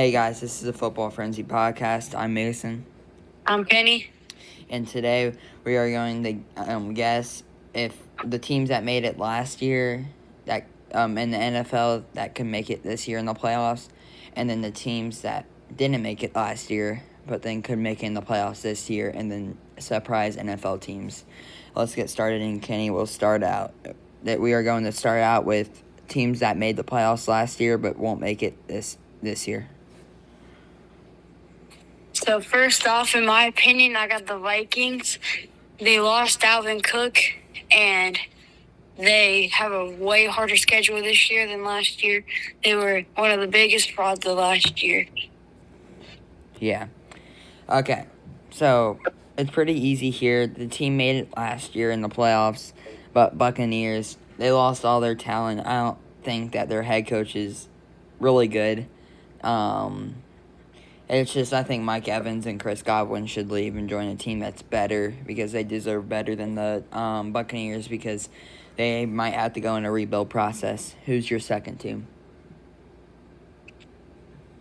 Hey guys, this is a Football Frenzy podcast. I'm Mason, I'm Penny. and today we are going to guess if the teams that made it last year, that in the NFL, that could make it this year in the playoffs, and then the teams that didn't make it last year but then could make it in the playoffs this year, and then surprise NFL teams. Let's get started, and Kenny will start out. That we are going to start out with teams that made the playoffs last year but won't make it this year. So first off, in my opinion, I got the Vikings. They lost Dalvin Cook, and they have a way harder schedule this year than last year. They were one of the biggest frauds of last year. Yeah. Okay. So it's pretty easy here. The team made it last year in the playoffs, but Buccaneers, they lost all their talent. I don't think that their head coach is really good. It's just I think Mike Evans and Chris Godwin should leave and join a team that's better because they deserve better than the Buccaneers because they might have to go in a rebuild process. Who's your second team?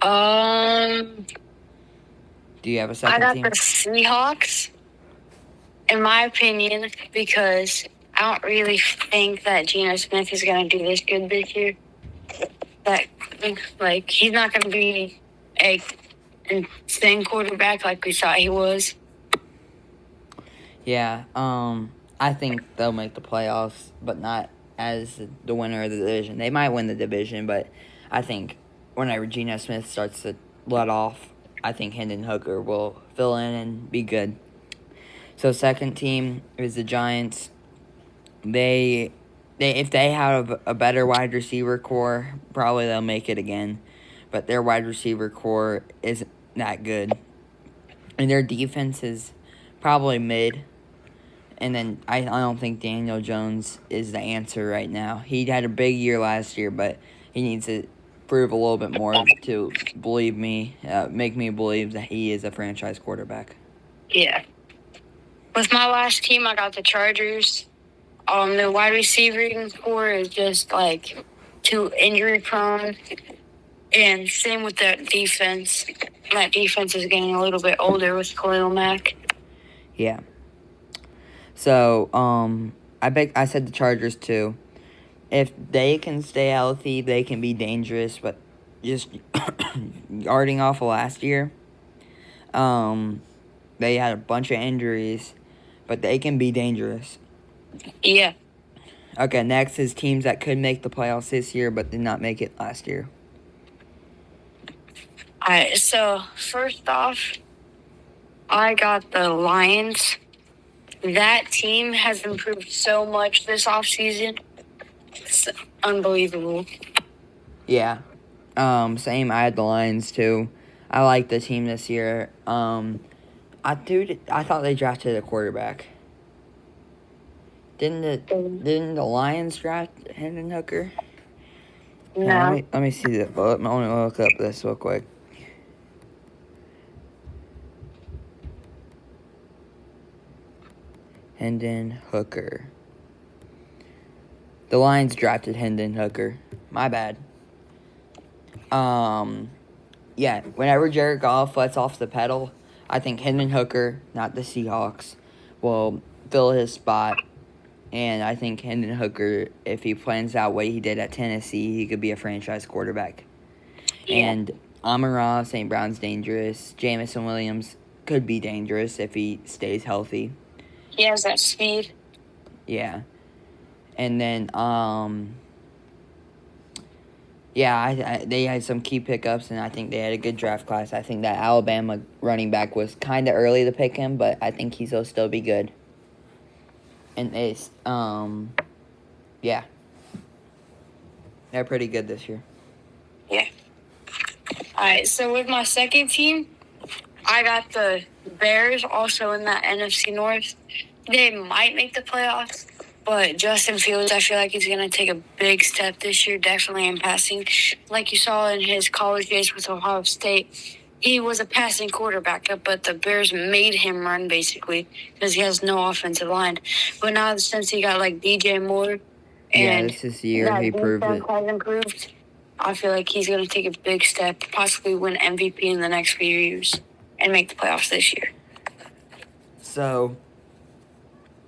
Do you have a second I team? got the Seahawks, in my opinion, because I don't really think that Geno Smith is going to do this good this year. He's not going to be a insane quarterback like we thought he was. Yeah, I think they'll make the playoffs, but not as the winner of the division. They might win the division, but I think whenever Geno Smith starts to let off, I think Hendon Hooker will fill in and be good. So second team is the Giants. They if they have a better wide receiver core, probably they'll make it again. But their wide receiver core isn't that good. And their defense is probably mid. And then I don't think Daniel Jones is the answer right now. He had a big year last year, but he needs to prove a little bit more to make me believe that he is a franchise quarterback. Yeah. With my last team, I got the Chargers. The wide receiving core is just too injury prone. And same with that defense. That defense is getting a little bit older with Khalil Mack. Yeah. So, I said the Chargers too. If they can stay healthy, they can be dangerous, but just guarding off of last year, they had a bunch of injuries, but they can be dangerous. Yeah. Okay, next is teams that could make the playoffs this year, but did not make it last year. All right, so first off, I got the Lions. That team has improved so much this offseason. It's unbelievable. Yeah. Same. I had the Lions too. I like the team this year. I thought they drafted a quarterback. Didn't the Lions draft Hendon Hooker? No. Yeah, let me see that. Let me look up this real quick. Hendon Hooker. The Lions drafted Hendon Hooker. My bad. Yeah, whenever Jared Goff lets off the pedal, I think Hendon Hooker, not the Seahawks, will fill his spot. And I think Hendon Hooker, if he plans out what he did at Tennessee, he could be a franchise quarterback. Yeah. And Amon-Ra, St. Brown's dangerous. Jameson Williams could be dangerous if he stays healthy. He has that speed. Yeah. And then, they had some key pickups, and I think they had a good draft class. I think that Alabama running back was kind of early to pick him, but I think he'll still be good. And it's, yeah. They're pretty good this year. Yeah. All right, so with my second team, I got the Bears, also in that NFC North. They might make the playoffs, but Justin Fields, I feel like he's going to take a big step this year, definitely in passing. Like you saw in his college days with Ohio State, he was a passing quarterback, but the Bears made him run, basically, because he has no offensive line. But now, since he got, DJ Moore, Yeah, and this is the year he proved it. has improved, I feel like he's going to take a big step, possibly win MVP in the next few years, and make the playoffs this year. So,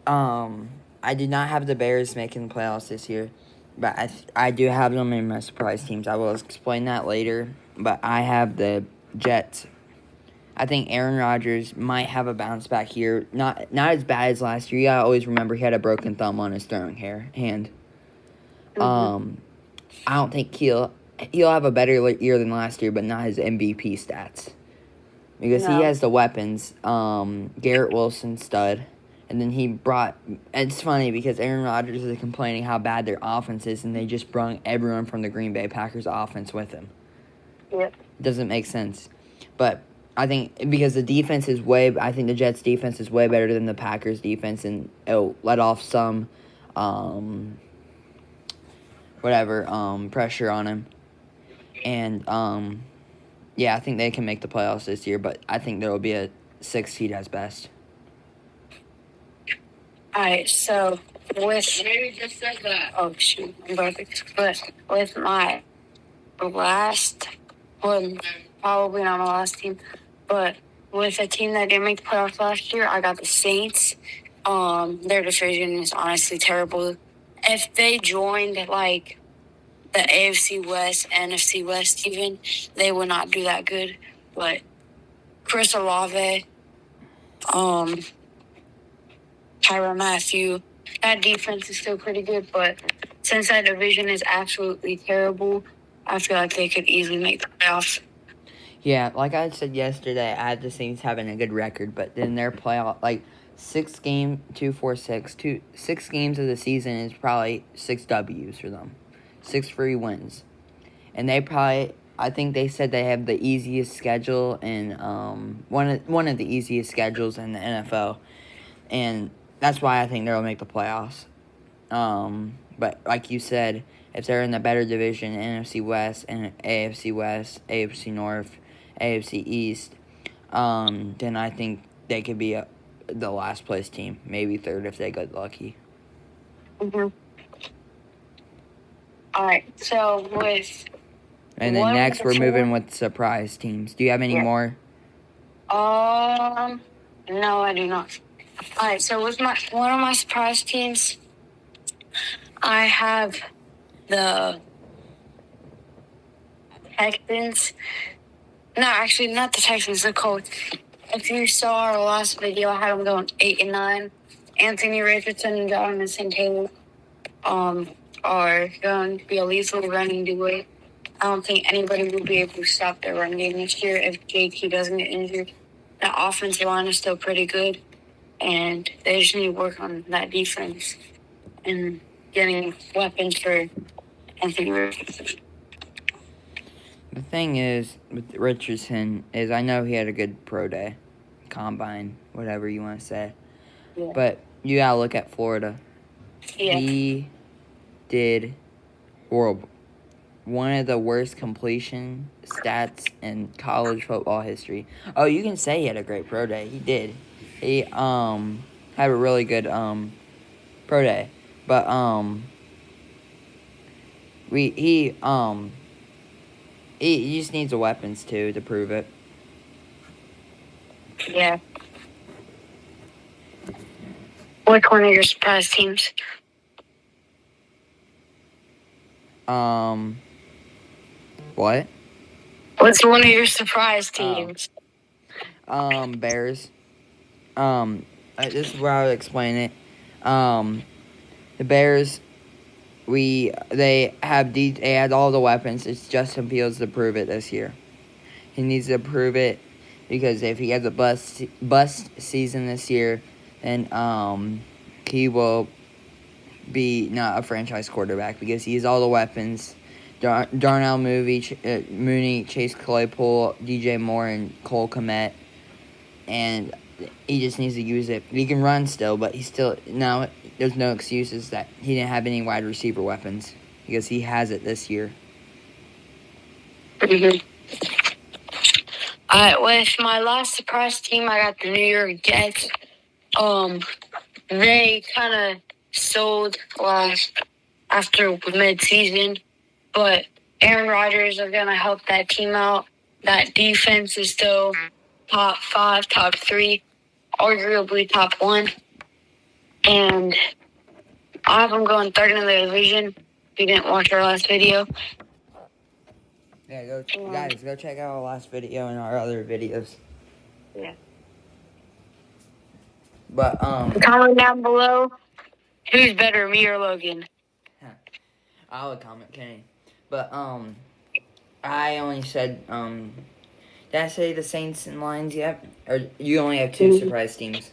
I do not have the Bears making the playoffs this year, but I do have them in my surprise teams. I will explain that later, but I have the Jets. I think Aaron Rodgers might have a bounce back here. Not as bad as last year. You gotta always remember he had a broken thumb on his throwing hand. Mm-hmm. I don't think he'll have a better year than last year, but not his MVP stats. Because he has the weapons. Garrett Wilson, stud. And then he brought... It's funny because Aaron Rodgers is complaining how bad their offense is, and they just brought everyone from the Green Bay Packers offense with him. Yep. It doesn't make sense. But I think because the defense is I think the Jets' defense is way better than the Packers' defense, and it'll let off some... pressure on him. And, yeah, I think they can make the playoffs this year, but I think there will be a 6 seed as best. All right, so with... Maybe just said that. Oh, shoot. I'm perfect. But with my last... Well, probably not my last team, but with a team that didn't make the playoffs last year, I got the Saints. Their division is honestly terrible. If they joined, like, the AFC West, NFC West even, they would not do that good. But Chris Olave, Tyrann Mathieu, that defense is still pretty good. But since that division is absolutely terrible, I feel like they could easily make the playoffs. Yeah, like I said yesterday, I had the Saints having a good record, but then their playoff, like, 6 games of the season is probably 6 W's for them. 6 free wins. And I think they said they have the easiest schedule in, one of the easiest schedules in the NFL. And that's why I think they'll make the playoffs. But like you said, if they're in the better division, NFC West and AFC West, AFC North, AFC East, then I think they could be the last place team, maybe third if they get lucky. Mm-hmm. All right, so with... And then next we're moving with surprise teams. Do you have any more? No, I do not. All right, so with one of my surprise teams, I have the Texans. No, actually, not the Texans, the Colts. If you saw our last video, I had them going 8-9. Anthony Richardson and Jonathan St. Taylor are going to be a lethal running duo. I don't think anybody will be able to stop their run game this year if JT doesn't get injured. The offensive line is still pretty good, and they just need to work on that defense and getting weapons for Anthony Richardson. The thing is, with Richardson, is I know he had a good pro day, combine, whatever you want to say. Yeah. But you gotta look at Florida. Yeah. He did horrible. One of the worst completion stats in college football history. Oh, you can say he had a great pro day. He did. He had a really good pro day. But he just needs the weapons to prove it. Yeah. Which one of your surprise teams? What? What's one of your surprise teams? Bears. This is where I would explain it. The Bears, they had all the weapons. It's Justin Fields to prove it this year. He needs to prove it because if he has a bust season this year, then he will be not a franchise quarterback because he has all the weapons. Darnell Mooney, Chase Claypool, DJ Moore, and Cole Kmet. And he just needs to use it. He can run still, but there's no excuses that he didn't have any wide receiver weapons because he has it this year. Mm-hmm. With my last surprise team, I got the New York Jets. They kind of sold after mid-season, but Aaron Rodgers are going to help that team out. That defense is still top 5, top 3, arguably top 1. And I have them going third in the division. If you didn't watch our last video. Yeah, guys, go check out our last video and our other videos. Yeah. But, comment down below, who's better, me or Logan? I would comment Kenny. But, I only said, did I say the Saints and Lions yet? Or you only have 2 surprise teams?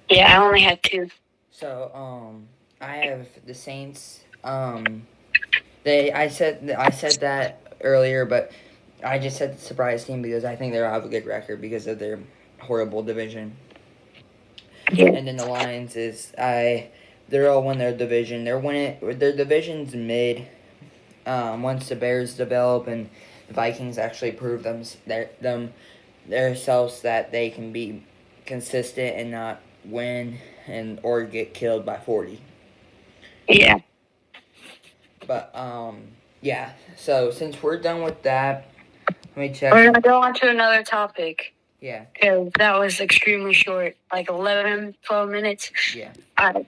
Yeah, I only had 2. So, I have the Saints. I said that earlier, but I just said the surprise team because I think they'll have a good record because of their horrible division. Yeah. And then the Lions they're all win their division. Their division's mid. Once the Bears develop and the Vikings actually prove themselves that they can be consistent and not win or get killed by 40. Yeah. But yeah. So since we're done with that, let me check. We're gonna go on to another topic. Yeah. Because that was extremely short, like 11, 12 minutes. Yeah. All right.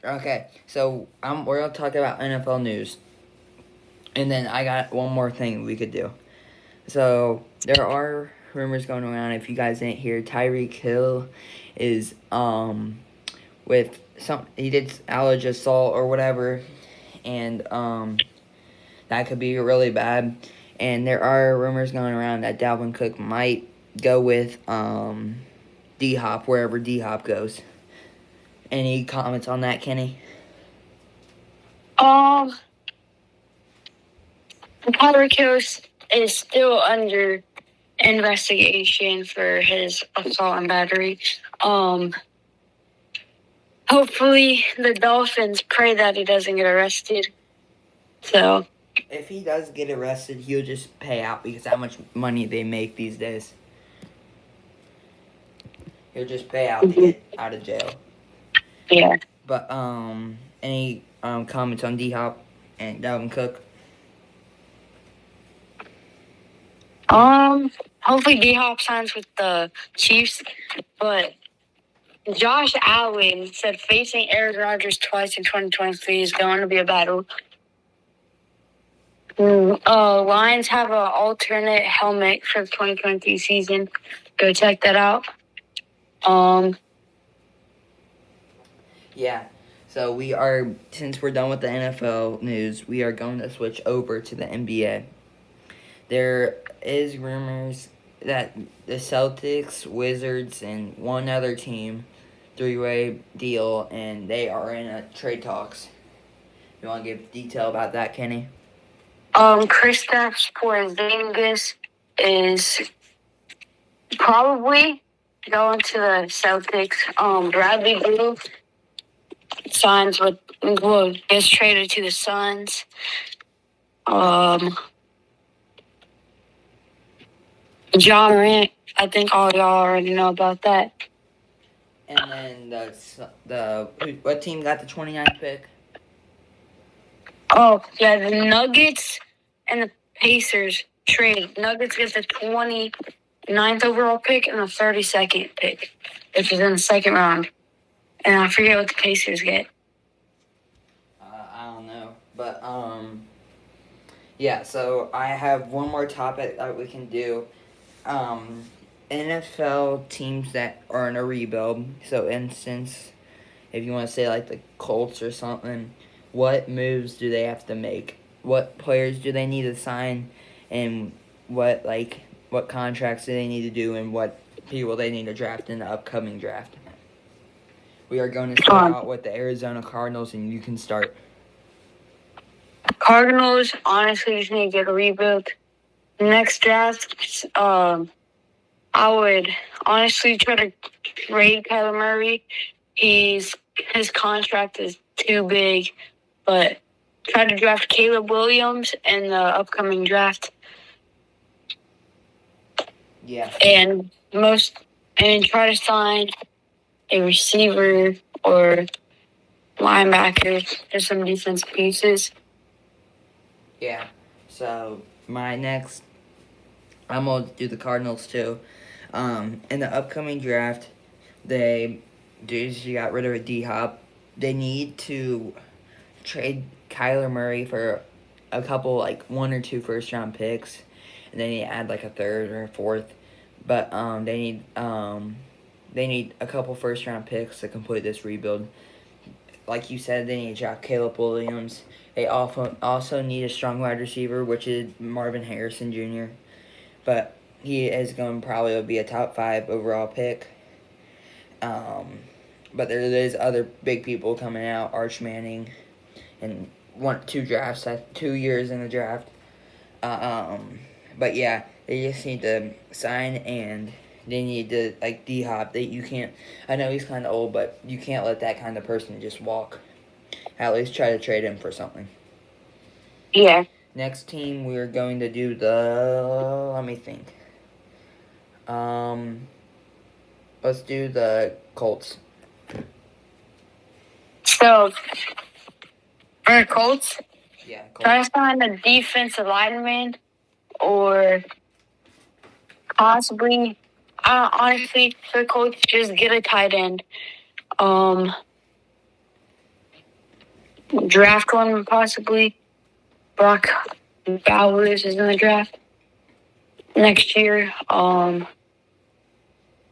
Okay, so we're gonna talk about NFL news, and then I got one more thing we could do. So there are rumors going around. If you guys didn't hear, Tyreek Hill is with he did allergy assault or whatever, and that could be really bad. And there are rumors going around that Dalvin Cook might go with D-Hop wherever D-Hop goes. Any comments on that, Kenny? Tyreek Hill is still under investigation for his assault and battery. Hopefully the Dolphins pray that he doesn't get arrested. So if he does get arrested, he'll just pay out because how much money they make these days. He'll just pay out to get out of jail. Yeah. But any comments on D-Hop and Dalvin Cook? Hopefully D-Hop signs with the Chiefs, but Josh Allen said facing Aaron Rodgers twice in 2023 is going to be a battle. Lions have an alternate helmet for the 2023 season. Go check that out. Yeah. So since we're done with the NFL news, we are going to switch over to the NBA. There is rumors that the Celtics, Wizards, and one other team, 3-way deal, and they are in a trade talks. You want to give detail about that, Kenny? Kristaps Porzingis is probably going to the Celtics. Bradley Beal gets traded to the Suns. Ja Morant, I think all y'all already know about that. And then what team got the 29th pick? Oh, yeah, the Nuggets and the Pacers trade. Nuggets get the 29th overall pick and the 32nd pick, which is in the second round. And I forget what the Pacers get. I don't know. But, yeah, so I have one more topic that we can do. NFL teams that are in a rebuild. So, instance, if you want to say like the Colts or something, what moves do they have to make? What players do they need to sign? And what contracts do they need to do? And what people they need to draft in the upcoming draft? We are going to start out with the Arizona Cardinals, and you can start. Cardinals, honestly, just need to get a rebuild. Next draft, I would honestly try to trade Kyler Murray. His contract is too big, but try to draft Caleb Williams in the upcoming draft. Yeah. And try to sign a receiver or linebacker, just some defense pieces. Yeah. So my next, I'm gonna do the Cardinals too. In the upcoming draft, they just got rid of a D Hop. They need to trade Kyler Murray for a couple, like one or two first round picks, and then you add like a third or a fourth. But they need a couple first round picks to complete this rebuild. Like you said, they need to draft Caleb Williams. They also need a strong wide receiver, which is Marvin Harrison Jr. But he is going to probably be a top 5 overall pick. But there is other big people coming out, Arch Manning, and 2 years in the draft. But yeah, they just need to sign, and they need to, like D Hop. You can't. I know he's kind of old, but you can't let that kind of person just walk. At least try to trade him for something. Yeah. Next team, we're going to do the. Let me think. Let's do the Colts. So for the Colts, Yeah, Colts. try to find a defensive lineman or possibly, honestly, for the Colts, just get a tight end. Draft one possibly. Brock Bowers is in the draft next year.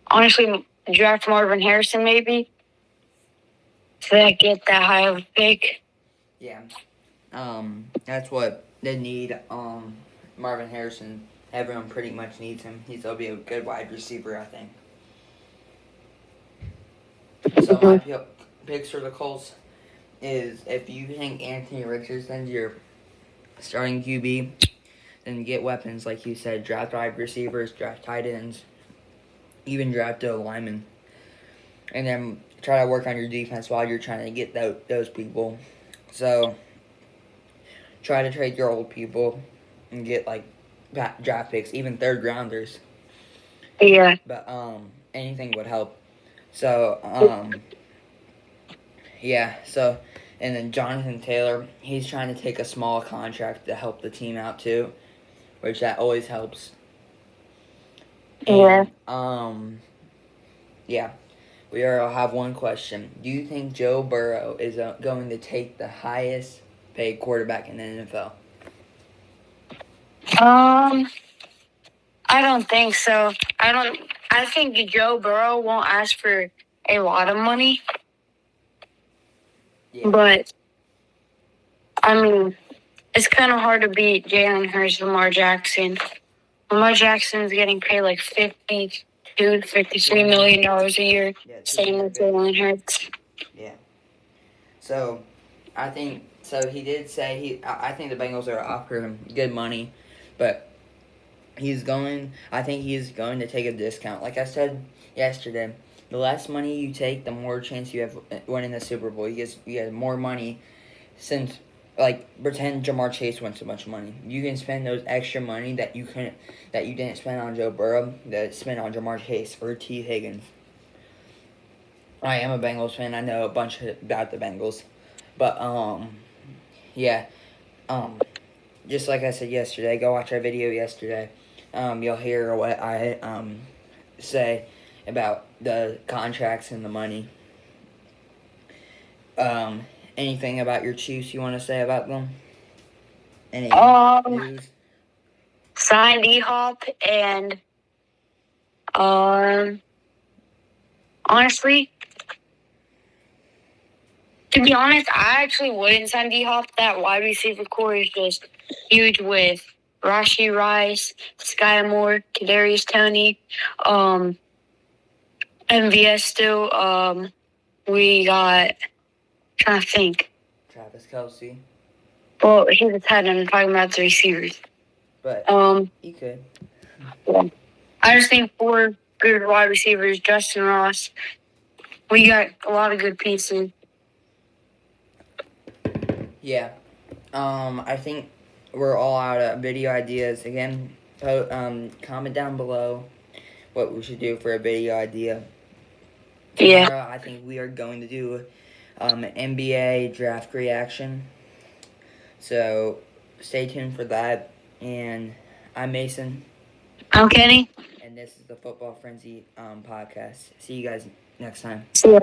Honestly, draft Marvin Harrison maybe. So they get that high of a pick. Yeah. That's what they need. Marvin Harrison. Everyone pretty much needs him. He'll be a good wide receiver, I think. So my picks for the Colts is, if you think Anthony Richardson's your starting QB, then get weapons, like you said. Draft wide receivers, draft tight ends, even draft a lineman. And then try to work on your defense while you're trying to get those people. So try to trade your old people and get like draft picks, even third rounders. Yeah. But anything would help. So yeah. So and then Jonathan Taylor, he's trying to take a small contract to help the team out too, which that always helps. Yeah. And, yeah. We have one question. Do you think Joe Burrow is going to take the highest paid quarterback in the NFL? I don't think so. I think Joe Burrow won't ask for a lot of money. Yeah. But I mean, it's kind of hard to beat Jalen Hurts, Lamar Jackson. Lamar Jackson's getting paid like $52 to $53 million a year. Yeah, Same with Jalen Hurts. Yeah. So, I think he did say I think the Bengals are offering him good money, but I think he's going to take a discount. Like I said yesterday, the less money you take, the more chance you have winning the Super Bowl. You get more money since, like, pretend Jamar Chase wins a bunch of money. You can spend those extra money that you didn't spend on Joe Burrow, that spent on Jamar Chase or T. Higgins. I am a Bengals fan. I know a bunch about the Bengals, but yeah, just like I said yesterday, go watch our video yesterday. You'll hear what I say about the contracts and the money. Anything about your Chiefs you want to say about them? Any news? Sign D-Hop and honestly, to be honest, I actually wouldn't sign D-Hop. That wide receiver core is just huge with Rashee Rice, Sky Moore, Kadarius Toney, MVS still. We got, trying to think. Travis Kelce. Well, he's a tight end. I'm talking about the receivers. But he could. Yeah. I just think 4 good wide receivers. Justin Ross. We got a lot of good pieces. Yeah. I think we're all out of video ideas. Again, comment down below what we should do for a video idea. Yeah. Tomorrow, I think we are going to do an NBA draft reaction. So stay tuned for that. And I'm Mason, I'm Kenny. and this is the Football Frenzy podcast. See you guys next time. See ya.